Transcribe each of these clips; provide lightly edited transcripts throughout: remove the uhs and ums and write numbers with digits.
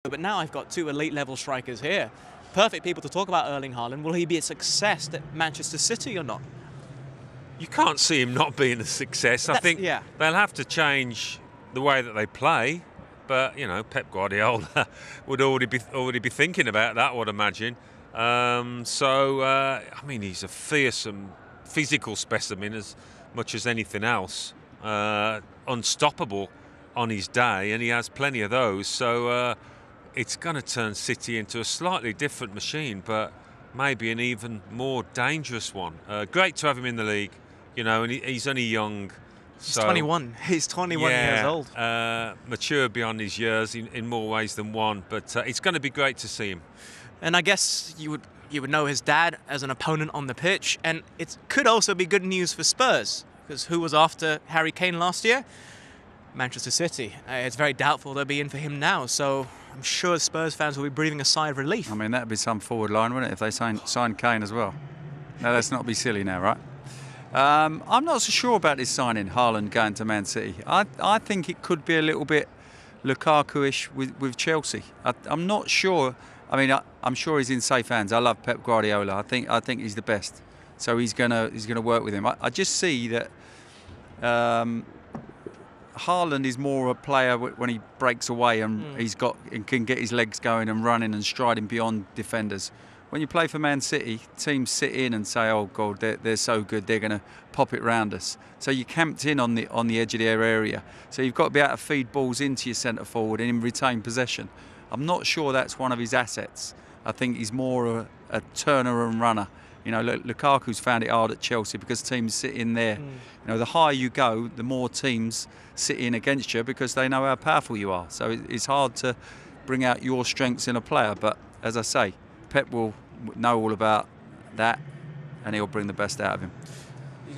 But now I've got two elite level strikers here. Perfect people to talk about Erling Haaland. Will he be a success at Manchester City or not? You can't see him not being a success. I think they'll have to change the way that they play. But, you know, Pep Guardiola would already be thinking about that, I would imagine. I mean, he's a fearsome physical specimen as much as anything else. Unstoppable on his day, and he has plenty of those. So it's going to turn City into a slightly different machine, but maybe an even more dangerous one. Great to have him in the league, you know, and he's only young. He's 21. He's 21 years old. Mature beyond his years in more ways than one, but it's going to be great to see him. And I guess you would know his dad as an opponent on the pitch, and it could also be good news for Spurs, because who was after Harry Kane last year? Manchester City. It's very doubtful they'll be in for him now, so I'm sure Spurs fans will be breathing a sigh of relief. I mean, that'd be some forward line, wouldn't it, if they signed Kane as well? Now, let's not be silly now, right? I'm not so sure about this signing, Haaland going to Man City. I think it could be a little bit Lukaku-ish with Chelsea. I'm not sure. I mean, I'm sure he's in safe hands. I love Pep Guardiola. I think he's the best. So he's gonna work with him. I just see that Haaland is more a player when he breaks away and and can get his legs going and running and striding beyond defenders. When you play for Man City, teams sit in and say, "Oh God, they're so good, they're going to pop it round us." So you camped in on the edge of their area. So you've got to be able to feed balls into your centre forward and retain possession. I'm not sure that's one of his assets. I think he's more a turner and runner. You know, Lukaku's found it hard at Chelsea because teams sit in there. You know, the higher you go, the more teams sit in against you because they know how powerful you are. So it's hard to bring out your strengths in a player. But as I say, Pep will know all about that, and he'll bring the best out of him.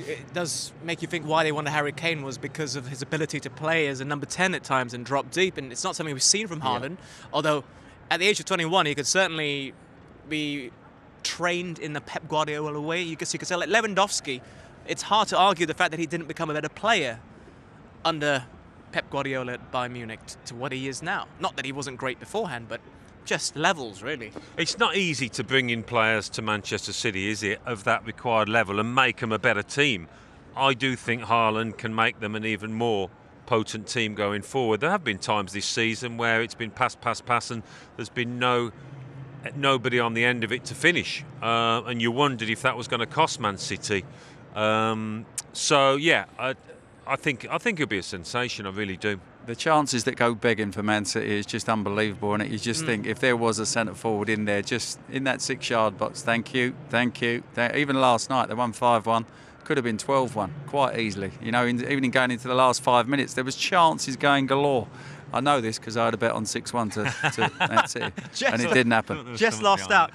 It does make you think why they wanted Harry Kane was because of his ability to play as a number 10 at times and drop deep, and it's not something we've seen from Haaland. Although at the age of 21, he could certainly be trained in the Pep Guardiola way. You could say, like Lewandowski, it's hard to argue the fact that he didn't become a better player under Pep Guardiola at Bayern Munich to what he is now. Not that he wasn't great beforehand, but just levels, really. It's not easy to bring in players to Manchester City, is it, of that required level and make them a better team. I do think Haaland can make them an even more potent team going forward. There have been times this season where it's been pass, and there's been nobody on the end of it to finish, and you wondered if that was going to cost Man City. So yeah, I think it'll be a sensation. I really do. The chances that go begging for Man City is just unbelievable, and you just think if there was a centre forward in there, just in that 6-yard box, thank you. Even last night they won 5-1, could have been 12-1 quite easily. You know, even in going into the last 5 minutes, there was chances going galore. I know this because I had a bet on 6-1 to Man City, and it didn't happen. Just lost out.